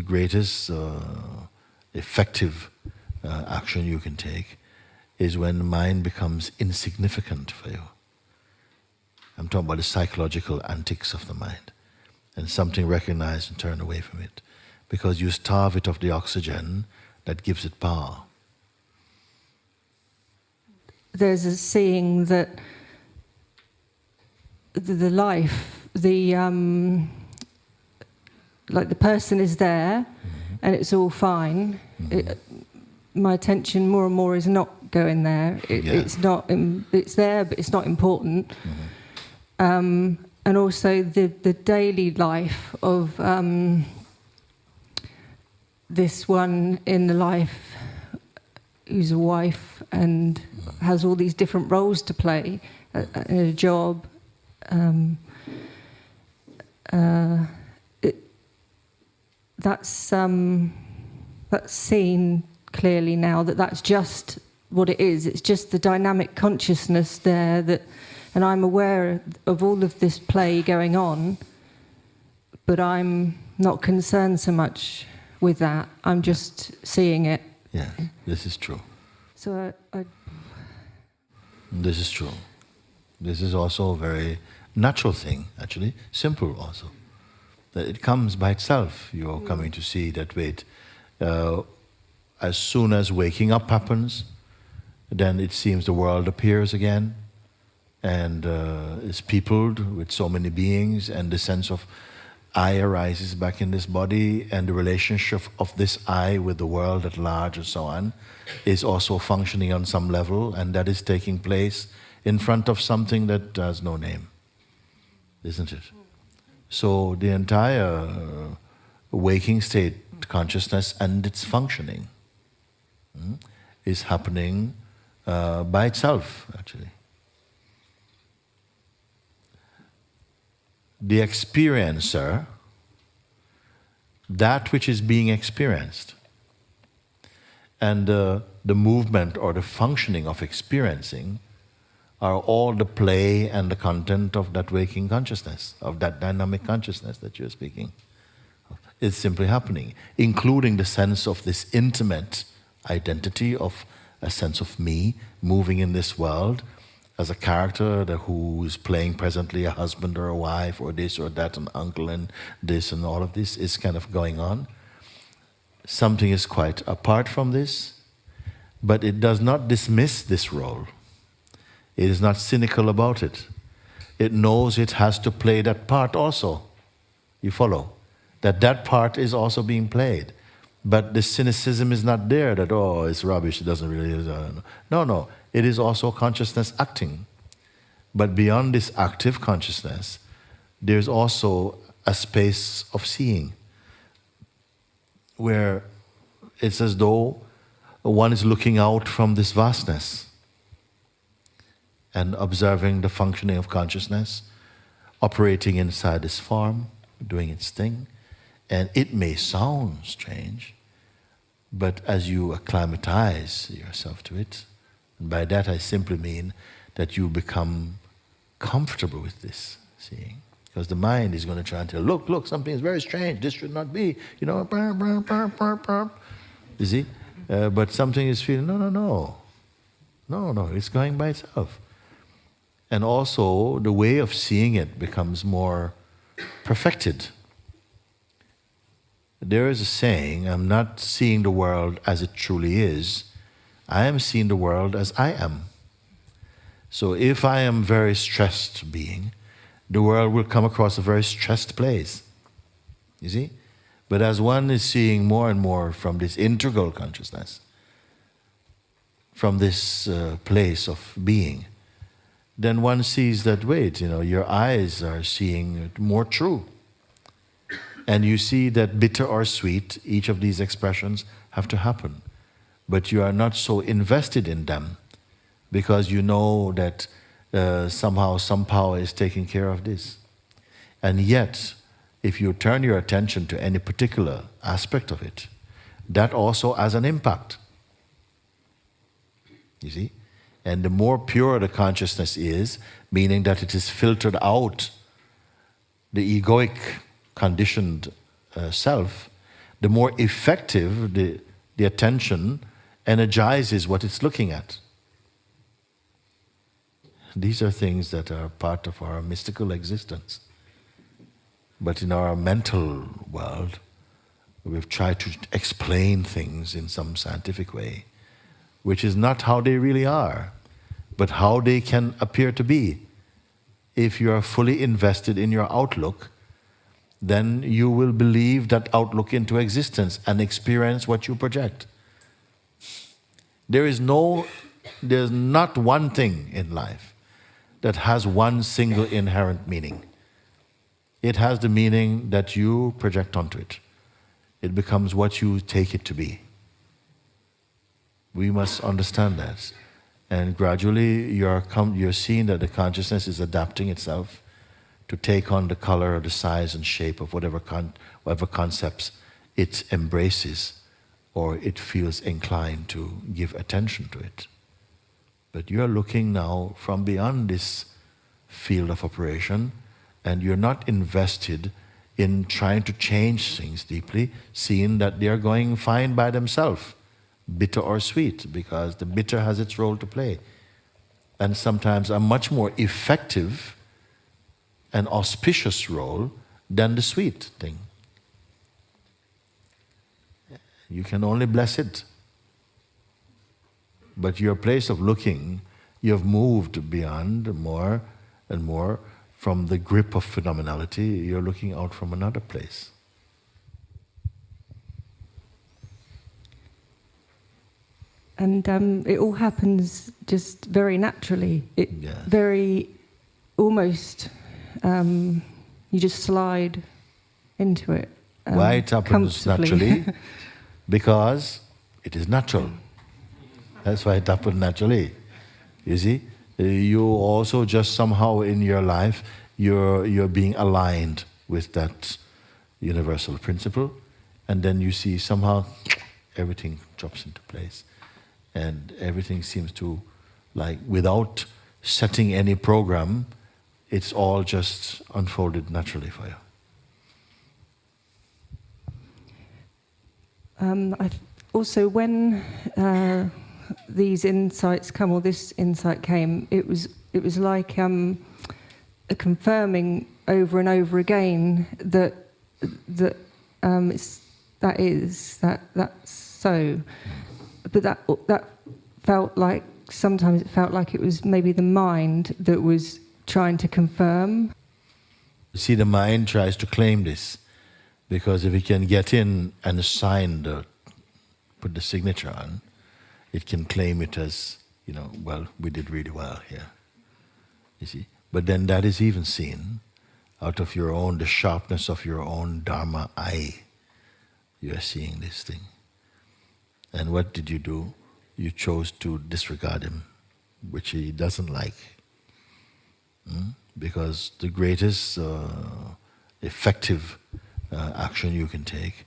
greatest effective action you can take is when the mind becomes insignificant for you. I'm talking about the psychological antics of the mind, and something recognized and turned away from it, because you starve it of the oxygen that gives it power. There's a saying that the life, like the person is there, and it's all fine. My attention more and more is not going there. It's not. It's there, but it's not important. And also the daily life of this one in the life who's a wife and has all these different roles to play in a job. That's seen clearly now that that's just what it is. It's just the dynamic consciousness there that, and I'm aware of all of this play going on, but I'm not concerned so much with that. I'm just seeing it. Yeah, this is true. So This is true. This is also a very natural thing, actually, simple also. That it comes by itself. You're coming to see that, wait, as soon as waking up happens, then it seems the world appears again and is peopled with so many beings, and the sense of I arises back in this body, and the relationship of this I with the world at large and so on is also functioning on some level, and that is taking place in front of something that has no name, isn't it? So the entire waking state consciousness and its functioning is happening by itself, actually. The experiencer, that which is being experienced, and the movement or the functioning of experiencing are all the play and the content of that waking consciousness, of that dynamic consciousness that you're speaking. It's simply happening, including the sense of this intimate identity of a sense of me moving in this world as a character who is playing presently a husband or a wife or this or that, an uncle and this and all of this is kind of going on. Something is quite apart from this, but it does not dismiss this role. It is not cynical about it. It knows it has to play that part also. You follow? That part is also being played. But the cynicism is not there that, oh, it's rubbish, it doesn't really... No. It is also consciousness acting. But beyond this active consciousness, there's also a space of seeing, where it's as though one is looking out from this vastness and observing the functioning of consciousness, operating inside this form, doing its thing. And it may sound strange, but as you acclimatize yourself to it, and by that I simply mean that you become comfortable with this seeing. Because the mind is going to try and tell, look, something is very strange, this should not be, you see? But something is feeling, no, it's going by itself. And also, the way of seeing it becomes more perfected. There is a saying, I'm not seeing the world as it truly is, I am seeing the world as I am. So if I am a very stressed being, the world will come across a very stressed place. You see? But as one is seeing more and more from this integral consciousness, from this place of being, then one sees that, wait, your eyes are seeing more true. And you see that bitter or sweet, each of these expressions have to happen. But you are not so invested in them because you know that somehow some power is taking care of this. And yet, if you turn your attention to any particular aspect of it, that also has an impact. You see? And the more pure the consciousness is, meaning that it is filtered out the egoic conditioned self, the more effective the attention energizes what it's looking at. These are things that are part of our mystical existence. But in our mental world, we've tried to explain things in some scientific way, which is not how they really are, but how they can appear to be. If you are fully invested in your outlook, then you will believe that outlook into existence and experience what you project. There's not one thing in life that has one single inherent meaning. It has the meaning that you project onto it. It becomes what you take it to be. We must understand that. And gradually you're seeing that the consciousness is adapting itself to take on the color or the size and shape of whatever concepts it embraces or it feels inclined to give attention to it. But you're looking now from beyond this field of operation, and you're not invested in trying to change things deeply, seeing that they're going fine by themselves, bitter or sweet, because the bitter has its role to play. And sometimes a much more effective and auspicious role than the sweet thing. You can only bless it. But your place of looking, you have moved beyond more and more from the grip of phenomenality. You're looking out from another place. And it all happens just very naturally. Very almost, you just slide into it. Why it happens naturally? Because it is natural. That's why it happens naturally. You see? You also just somehow in your life, you're being aligned with that universal principle, and then you see somehow everything drops into place. And everything seems to, like, without setting any program, it's all just unfolded naturally for you. Also, when these insights come, or this insight came, it was like a confirming over and over again that's so. But that felt like, sometimes it felt like it was maybe the mind that was trying to confirm. You see, the mind tries to claim this, because if it can get in and put the signature on, it can claim it as, well, we did really well here. You see? But then that is even seen out of the sharpness of your own Dharma eye. You are seeing this thing. And what did you do? You chose to disregard him, which he doesn't like. Because the greatest effective action you can take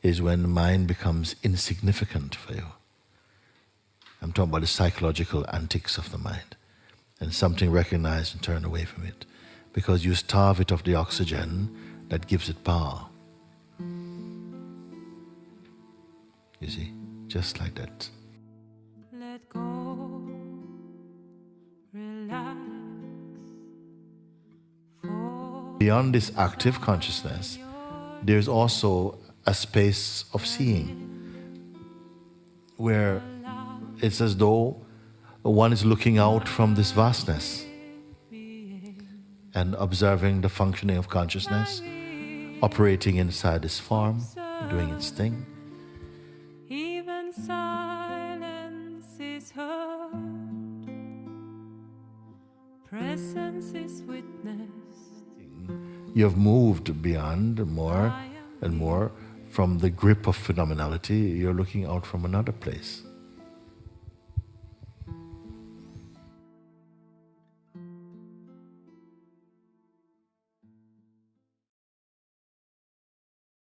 is when the mind becomes insignificant for you. I'm talking about the psychological antics of the mind. And something recognized and turned away from it. Because you starve it of the oxygen that gives it power. You see? Just like that. Let go, relax. Beyond this active consciousness, there's also a space of seeing, where it's as though one is looking out from this vastness and observing the functioning of consciousness, operating inside this form, doing its thing. Even silence is heard, presence is witnessed. You have moved beyond more and more from the grip of phenomenality. You're looking out from another place.